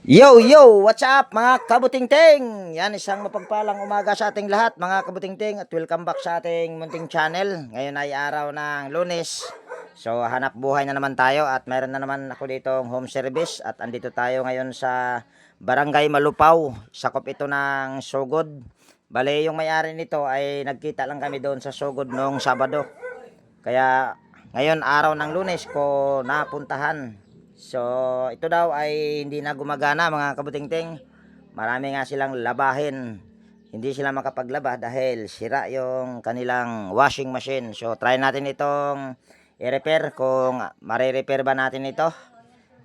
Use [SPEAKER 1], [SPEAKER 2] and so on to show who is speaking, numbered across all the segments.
[SPEAKER 1] Yo, yo! What's up mga kabutingting? Yan, isang mapagpalang umaga sa ating lahat mga kabutingting at welcome back sa ating munting channel. Ngayon ay araw ng Lunes. So, hanap buhay na naman tayo at mayroon na naman ako ditong home service at andito tayo ngayon sa Barangay Malupaw. Sakop ito ng Sugod. Bale, yung may-ari nito ay nagkita lang kami doon sa Sugod noong Sabado. Kaya ngayon araw ng Lunes ko napuntahan. So, ito daw ay hindi na gumagana mga kabutingting. Marami nga silang labahin. Hindi sila makapaglaba dahil sira yung kanilang washing machine. So, try natin itong i-repair kung mare-repair ba natin ito.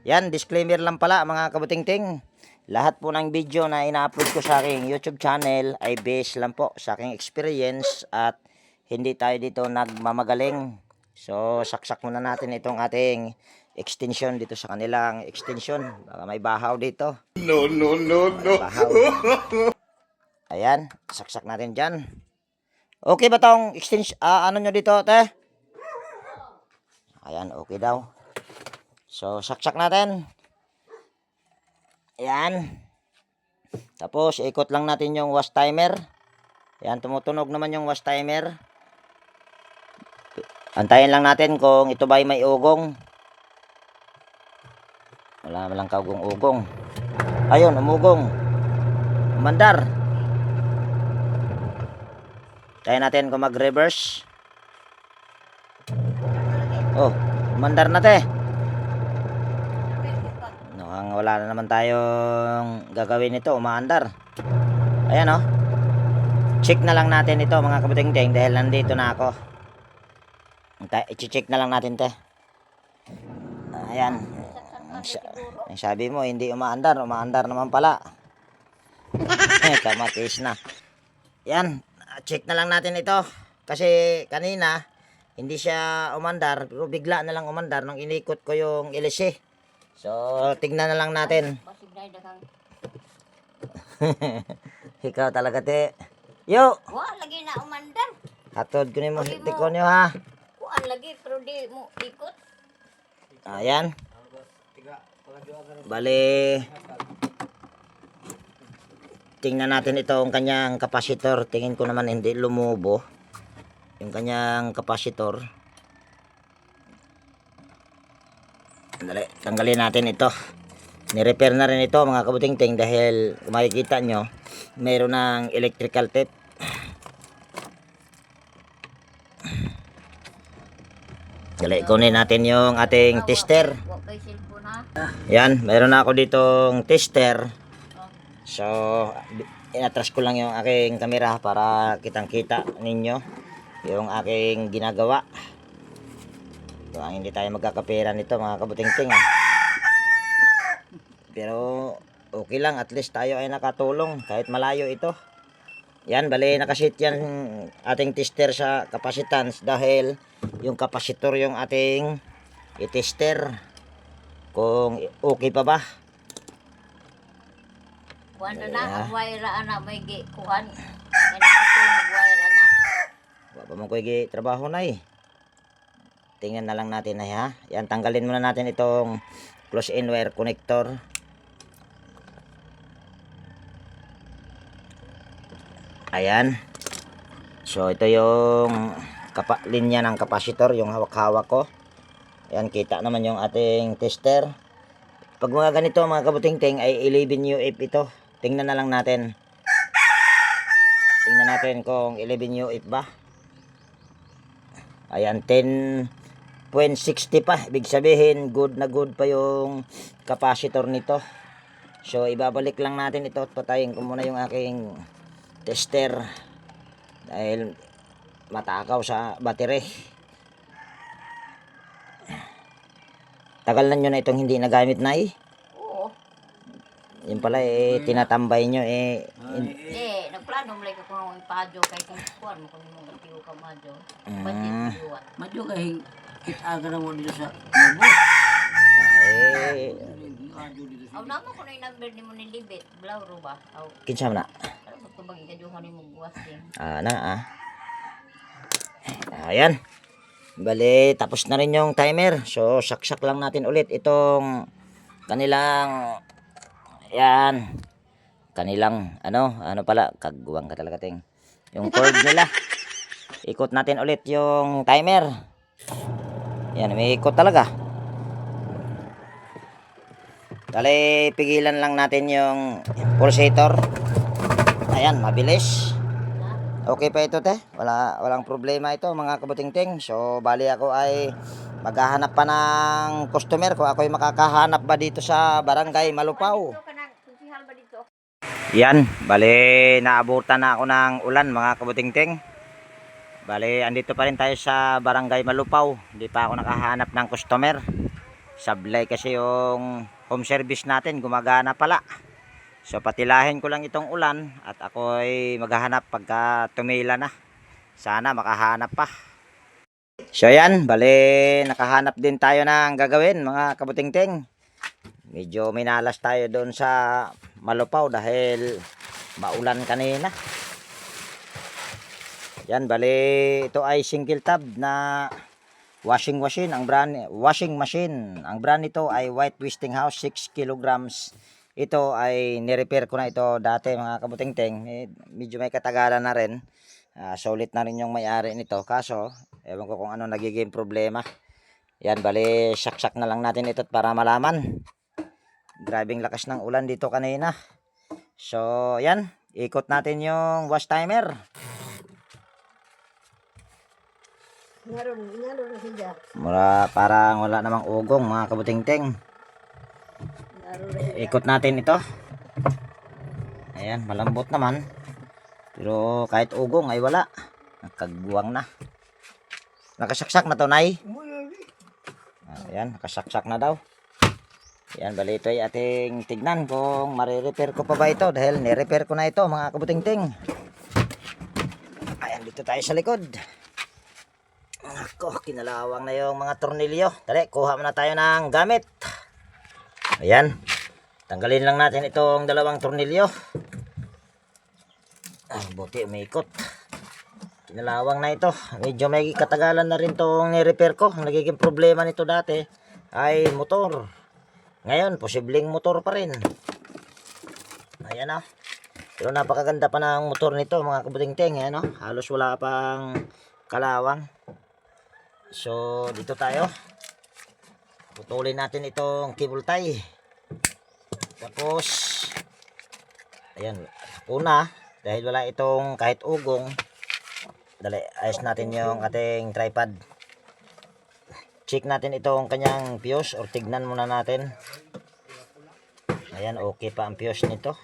[SPEAKER 1] Yan, disclaimer lang pala mga kabutingting. Lahat po ng video na ina-upload ko sa aking YouTube channel ay based lang po sa aking experience at hindi tayo dito nagmamagaling. So, saksak muna natin itong ating extension dito sa kanilang extension. Baka may bahaw dito.
[SPEAKER 2] No, no, no, no.
[SPEAKER 1] Bahaw. Ayan, saksak natin dyan. Okay ba tong extension? Ano nyo dito, te? Ayan, okay daw. So, saksak natin. Ayan. Tapos, ikot lang natin yung wash timer. Ayan, tumutunog naman yung wash timer. Antayin lang natin kung ito ba ay may ugong. Wala malang kaugong-ugong. Ayun, umugong. Umandar. Tayo natin kung mag-reverse. Oh, umandar na te. Mukhang wala na naman tayong gagawin ito. Umaandar. Ayan oh. Check na lang natin ito mga kabutingting dahil nandito na ako. I-check na lang natin te. Ayan. Sabi mo hindi umaandar naman pala. Kamatis na. Yan, check na lang natin ito. Kasi kanina hindi siya umandar, pero bigla na lang umandar nung inikot ko yung LC. So, tignan na lang natin. Ikaw talaga te. Yo.
[SPEAKER 3] Wa lagi na umandar.
[SPEAKER 1] Hatod ko ni mo tikon nyo ha.
[SPEAKER 3] Kuan lagi pero di mo ikot.
[SPEAKER 1] Ayan. Bale, tingnan natin itong kanyang kapasitor. Tingin ko naman hindi lumubo yung kanyang kapasitor. Dali, tanggalin natin ito. Ni-repair na rin ito mga kabutingting dahil kung makikita nyo mayroon ng electrical tape. Dali, kunin natin yung ating tester. Yan, mayroon na ako ditong tester. So, inatras ko lang yung aking camera para kitang-kita ninyo yung aking ginagawa. So, hindi tayo magkakapera nito mga kabutingting. Pero, okay lang. At least tayo ay nakatulong kahit malayo ito. Yan, bali nakasit yan ating tester sa capacitance dahil yung kapasitor yung ating i-tester kung okay pa ba.
[SPEAKER 3] Kuan na ang wire ana may gi kuan. Kaya ako mag-wire ana.
[SPEAKER 1] Wala pa man ko trabaho na eh. Tingnan na lang natin ay ha. Yan, tanggalin muna natin itong close-in wire connector. Ayan. So, ito yung linya ng kapasitor, yung hawak-hawak ko. Ayan, kita naman yung ating tester. Pag mga ganito mga kabutingting ay 11 UF ito. Tingnan na lang natin. Tingnan natin kung 11 UF ba. Ayan, 10.60 pa. Ibig sabihin, good na good pa yung kapasitor nito. So, ibabalik lang natin ito. Patayin ko muna yung aking tester. Dahil matakaw sa battery. Tagal na nyo na itong hindi nagamit na eh.
[SPEAKER 3] Oo.
[SPEAKER 1] Yun pala eh, tinatambay nyo eh.
[SPEAKER 3] Nagplano mo like ako ng ipadyo kay kung kuan mo kung mo tiyo ka madyo. Budget diwa.
[SPEAKER 4] Madyo kay kita na mo dito sa mubo.
[SPEAKER 1] Eh,
[SPEAKER 3] Aw namo ko na yung number ni mo ni Libet, Blauro ba? Aw,
[SPEAKER 1] kinsa na.
[SPEAKER 3] ano ba to bang ikaduhan ni mo buwas din.
[SPEAKER 1] Ayan. Bale, tapos na rin yung timer. So, saksak lang natin ulit itong kanilang Yan. Kanilang, ano pala, kagwang ka talaga, ting. Yung cord nila. Ikot natin ulit yung timer. Yan, may ikot talaga. Dali, pigilan lang natin yung pulsator. Ayan, mabilis. Okay pa ito, te. Walang problema ito, mga kabutingting. So, bali ako ay maghahanap pa ng customer kung ako'y makakahanap ba dito sa Barangay Malupaw. Yan, bali naabutan na ako ng ulan, mga kabutingting. Bali, andito pa rin tayo sa Barangay Malupaw. Hindi pa ako nakahanap ng customer. Sablay kasi yung home service natin, gumagana pala. So patilahin ko lang itong ulan at ako'y maghahanap pagka tumila na. Sana makahanap pa. So yan, bali nakahanap din tayo ng gagawin, mga kabutingting. Medyo minalas tayo doon sa Malupaw dahil maulan kanina. Yan, bali ito ay single tab na washing machine. Ang brand nito ay White Westinghouse 6 kilograms. Ito ay ni-repair ko na ito dati, mga kabutingting. Medyo may katagalan na rin. Solid na rin yung may-ari nito. Kaso, ewan ko kung ano nagiging problema. Yan, bali saksak na lang natin ito para malaman. Grabing lakas ng ulan dito kanina. So, yan. Ikot natin yung wash timer. Parang wala namang ugong, mga kabutingting. Ikot natin ito. Ayan, malambot naman. Pero kahit ugong ay wala. Nakagbuwang na. Nakasaksak na to, Nay. Ayan, nakasaksak na daw. Ayan, bali ito ay ating tignan kung marirepair ko pa ba ito. Dahil nirepair ko na ito, mga kabutingting. Ayan, dito tayo sa likod. Ako, kinalawang na yung mga tornilyo. Dali, kuha muna tayo ng gamit. Ayan. Tanggalin lang natin itong dalawang tornilyo. Buti umikot. Kinalawang na ito. Medyo may katagalan na rin itong ni-repair ko. Ang nagiging problema nito dati ay motor. Ngayon, posibleng motor pa rin. Ayan na. Pero napakaganda pa ng motor nito, mga kabutingting. Ayan na. Halos wala pang kalawang. So, dito tayo. Putulin natin itong cable tie. Tapos, ayan, una, dahil wala itong kahit ugong, dali, ayos natin yung ating tripod. Check natin itong kanyang fuse, or tignan muna natin. Ayan, okay pa ang fuse nito.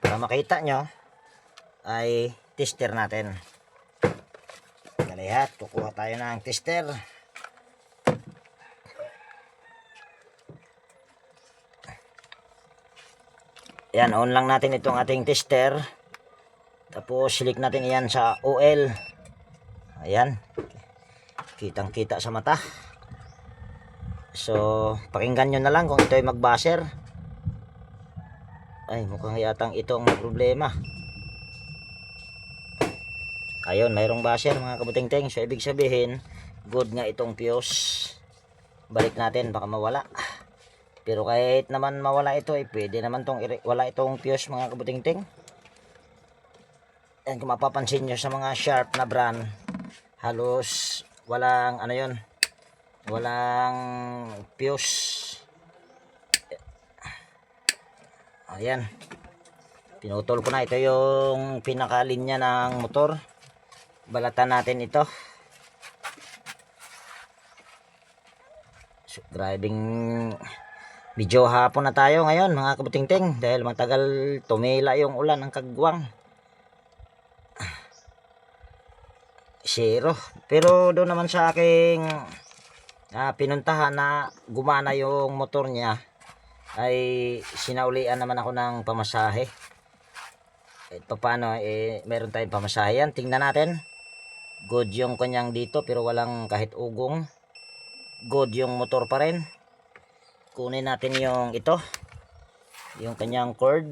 [SPEAKER 1] Para makita nyo, ay tester natin. Dalihat, kukuha tayo ng tester. Ayan, on lang natin itong ating tester. Tapos silik natin iyan sa OL. Ayan, kitang kita sa mata. So pakinggan nyo na lang kung ito ay mag-buzzer. Ay, mukhang yatang ito ang problema. Ayun, mayroong buzzer, mga kabutingting. So ibig sabihin, good nga itong fuse. Balik natin, baka mawala. Pero kahit naman mawala ito, pwede naman wala itong fuse, mga kabutingting. Yan, kung mapapansin nyo sa mga Sharp na brand, halos walang ano yun, walang fuse. Ayan, pinutol ko na. Ito yung pinakalinya ng motor. Balatan natin ito. So, driving, medyo hapon na tayo ngayon, mga kabutingting, dahil matagal tumila yung ulan ng kagwang. Zero. Pero doon naman sa aking pinuntahan na gumana yung motor niya, ay sinaulian naman ako ng pamasahe. Paano, meron tayong pamasahe yan. Tingnan natin. Good yung kanyang dito, pero walang kahit ugong. Good yung motor pa rin. Kunin natin yung ito, yung kanyang cord.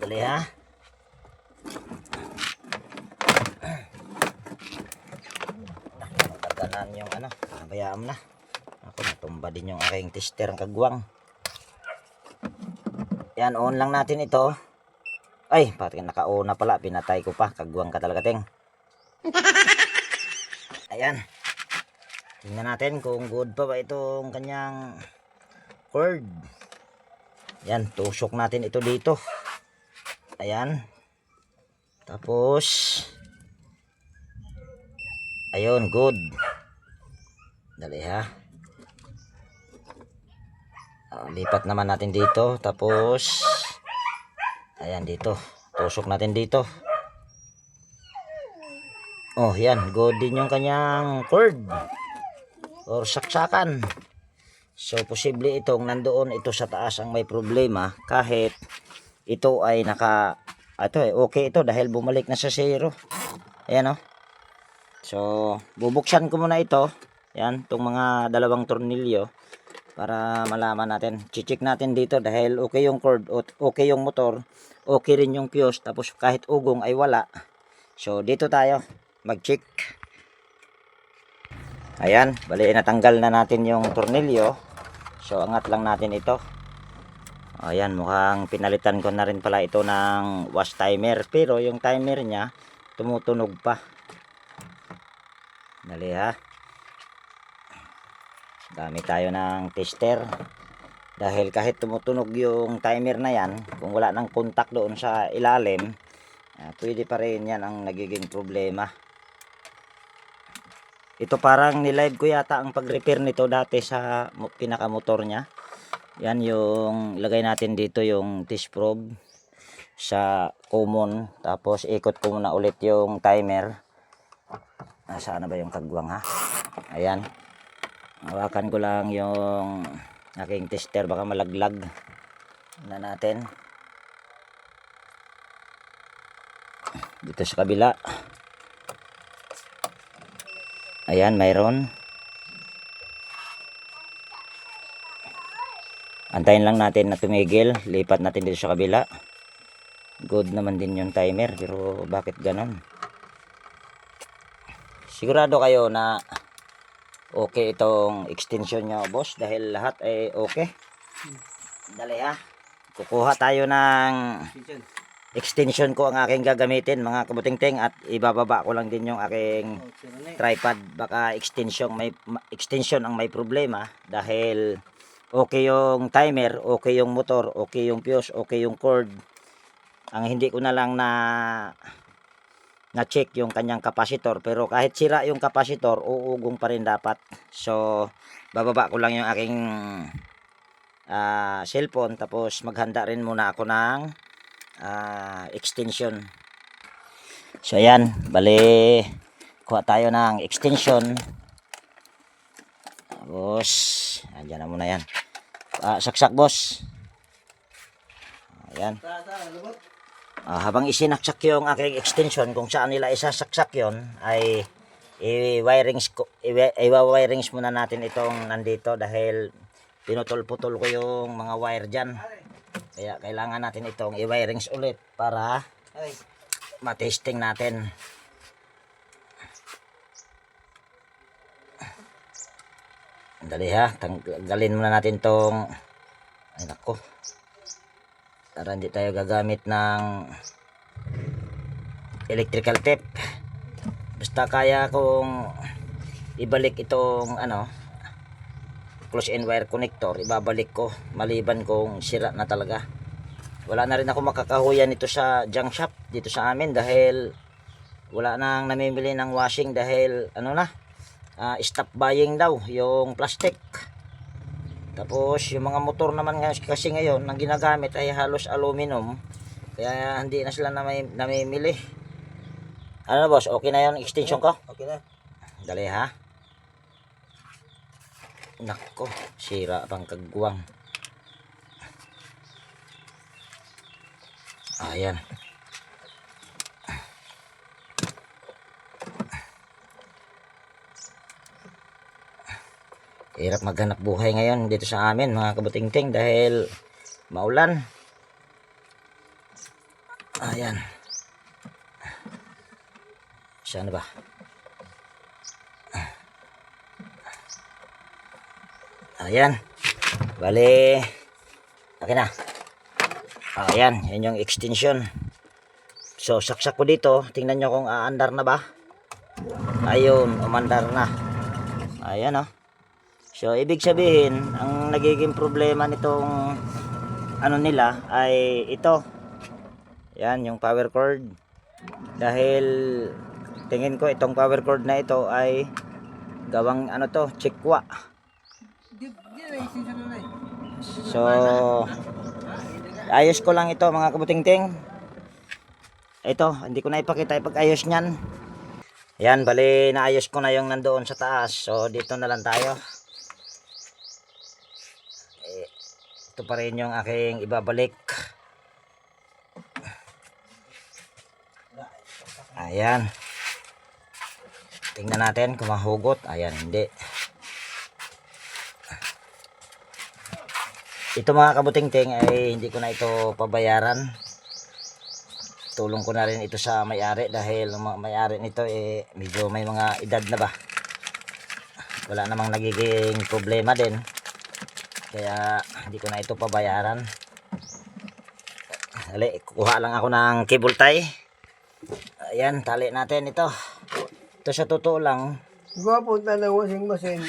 [SPEAKER 1] Dali ha. Taganan yung ano, bayaan na. Ako, natumba din yung aking tester ang kagwang. Yan, on lang natin ito. Ay, pati naka-on na pala. Pinatay ko pa. Kagwang ka talaga, ting. Ayan. Tingnan natin kung good pa ba itong kanyang cord. Yan, tusok natin ito dito. Ayan. Tapos, ayun, good. Dali ha. Lipat naman natin dito. Tapos, ayan dito. Tusok natin dito. Oh, yan. Good din yung kanyang cord. Or saksakan. So, posible itong nandoon ito sa taas ang may problema. Kahit ito ay okay ito dahil bumalik na sa zero. Ayan o. So, bubuksan ko muna ito. Yan, itong mga dalawang tornilyo. Para malaman natin. Check natin dito dahil okay yung cord, okay yung motor, okay rin yung fuse. Tapos kahit ugong ay wala. So, dito tayo mag-check. Ayan, bali natanggal na natin yung tornilyo. So, angat lang natin ito. Ayan, mukhang pinalitan ko na rin pala ito ng wash timer. Pero yung timer niya, tumutunog pa. Dali ha. Dami tayo ng tester. Dahil kahit tumutunog yung timer na yan, kung wala ng contact doon sa ilalim, pwede pa rin yan ang nagiging problema. Ito parang nilive ko yata ang pag-repair nito dati sa pinakamotor niya. Yan yung lagay natin dito yung test probe sa common. Tapos ikot ko muna ulit yung timer. Saan na ba yung kagwang ha? Ayan. Hawakan ko lang yung aking tester. Baka malaglag na natin. Dito sa kabila. Ayan, mayroon. Antayin lang natin na tumigil. Lipat natin dito sa kabila. Good naman din yung timer. Pero bakit ganon? Sigurado kayo na okay itong extension nyo, boss. Dahil lahat ay okay. Dali ha. Kukuha tayo ng extension ko ang aking gagamitin, mga kabuting-ting. At ibababa ko lang din yung aking tripod. Baka extension ang may problema. Dahil okay yung timer, okay yung motor, okay yung fuse, okay yung cord. Ang hindi ko na lang na check yung kanyang kapasitor. Pero kahit sira yung kapasitor, uugong pa rin dapat. So, bababa ko lang yung aking cellphone. Tapos maghanda rin muna ako ng extension. So, ayan. Bali, kuha tayo ng extension. Tapos, andyan na muna yan. Saksak, boss. Ayan. Habang isinaksak yung aking extension, kung saan nila isasaksak yon ay i-wirings muna natin itong nandito dahil pinutol-putol ko yung mga wire dyan. Kaya kailangan natin itong i-wirings ulit para matesting natin. Dali ha, tanggalin muna natin tong, ay nako, para hindi tayo gagamit ng electrical tape. Basta kaya kong ibalik itong close end wire connector, ibabalik ko maliban kung sira na talaga. Wala na rin ako makakahuyan ito sa junk shop dito sa amin dahil wala nang namimili ng washing dahil stop buying daw yung plastic. Tapos yung mga motor naman kasi ngayon ang ginagamit ay halos aluminum. Kaya hindi na sila namimili. Ano boss, okay na yung extension ko? Okay na. Dali ha. Nako, sira pang kagwang. Ayan. Hirap maghanap buhay ngayon dito sa amin, mga kabuting-ting, dahil maulan. Ayan. Saan ba? Ayan. Bale, okay na. Ayan, yan yung extension. So, saksak ko dito. Tingnan nyo kung aandar na ba. Ayun, umandar na. Ayan oh. So, ibig sabihin, ang nagiging problema nitong ano nila ay ito. Yan, yung power cord. Dahil tingin ko itong power cord na ito ay gawang ano to, chikwa. So, ayos ko lang ito mga kabutingting. Ito, hindi ko na ipakita ipag-ayos niyan. Yan, bali naayos ko na yung nandoon sa taas. So, dito na lang tayo. Ito pa rin yung aking ibabalik. Ayan. Tingnan natin kung mahugot. Ayan, hindi. Ito mga kabutingting ay hindi ko na ito pabayaran. Tulong ko na rin ito sa may-ari dahil may-ari nito eh medyo may mga edad na ba. Wala namang nagiging problema din. Kaya hindi ko na ito pabayaran. Dali, kukuha lang ako ng cable tie. Ayan, tali natin ito. Ito sa totoo lang.
[SPEAKER 2] Gwapo na washing machine.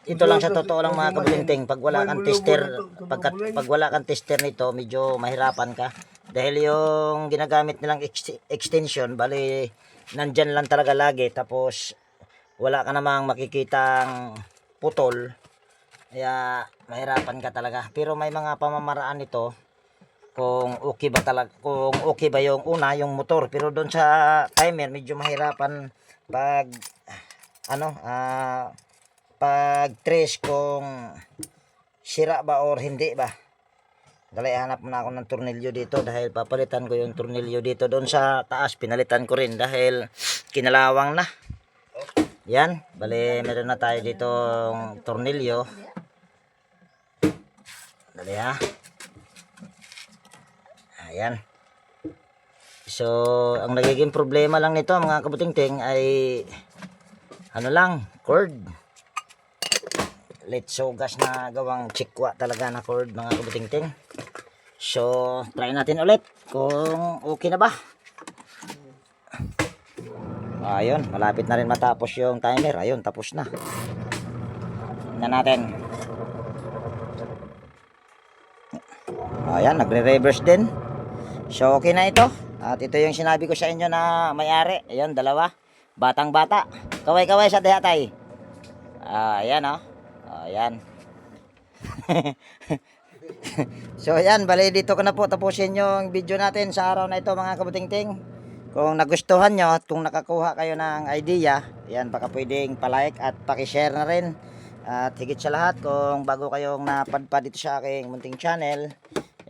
[SPEAKER 1] Ito lang sa totoo lang mga kabutingting. Pag wala kang tester, pag wala kang tester nito, medyo mahirapan ka. Dahil yung ginagamit nilang extension, bali nandyan lang talaga lagi. Tapos wala ka namang makikitang putol. Kaya mahirapan ka talaga. Pero may mga pamamaraan nito kung okay ba talaga, kung okay ba yung una, yung motor. Pero doon sa timer medyo mahirapan pag ano, pag trace kung sira ba or hindi ba. Dali, hanap na ako ng tornilyo dito dahil papalitan ko yung tornilyo dito. Doon sa taas pinalitan ko rin dahil kinalawang na. Yan, bali meron na tayo dito tornilyo. Dali ha. Ayan. So, ang nagiging problema lang nito mga kabutingting ay ano lang, cord. Litso gas na gawang chikwa talaga na cord mga kabutingting. So, try natin ulit kung okay na ba. Ayun, malapit na rin matapos yung timer. Ayun, tapos na. Tingnan natin. Ayan, nagre-reverse din. So, okay na ito. At ito yung sinabi ko sa inyo na may-ari. Ayun, dalawa. Batang-bata. Kaway-kaway sa dihatay. Ayan, oh. Ayan. So yan, bali dito ko na po tapusin yung video natin sa araw na ito mga kabutingting. Kung nagustuhan nyo at kung nakakuha kayo ng idea, yan, baka pwedeng palike at pakishare na rin. At higit sa lahat, kung bago kayong napadpad dito sa aking munting channel,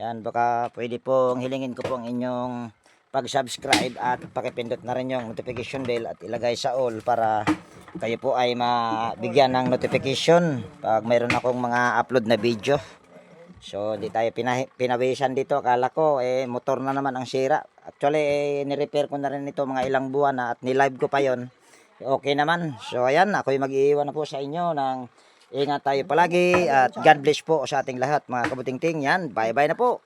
[SPEAKER 1] yan, baka pwede pong hilingin ko pong inyong pag-subscribe at pakipindot na rin yung notification bell at ilagay sa all para kayo po ay mabigyan ng notification pag mayroon akong mga upload na video. So, hindi tayo pinawisan dito. Akala ko, motor na naman ang sira. Actually, ni-repair ko na rin ito mga ilang buwan na at ni-live ko pa yon. Okay naman. So, ayan. Ako'y mag-iiwan na po sa inyo ng ingat tayo palagi at God bless po sa ating lahat mga kabutingting. Yan. Bye-bye na po.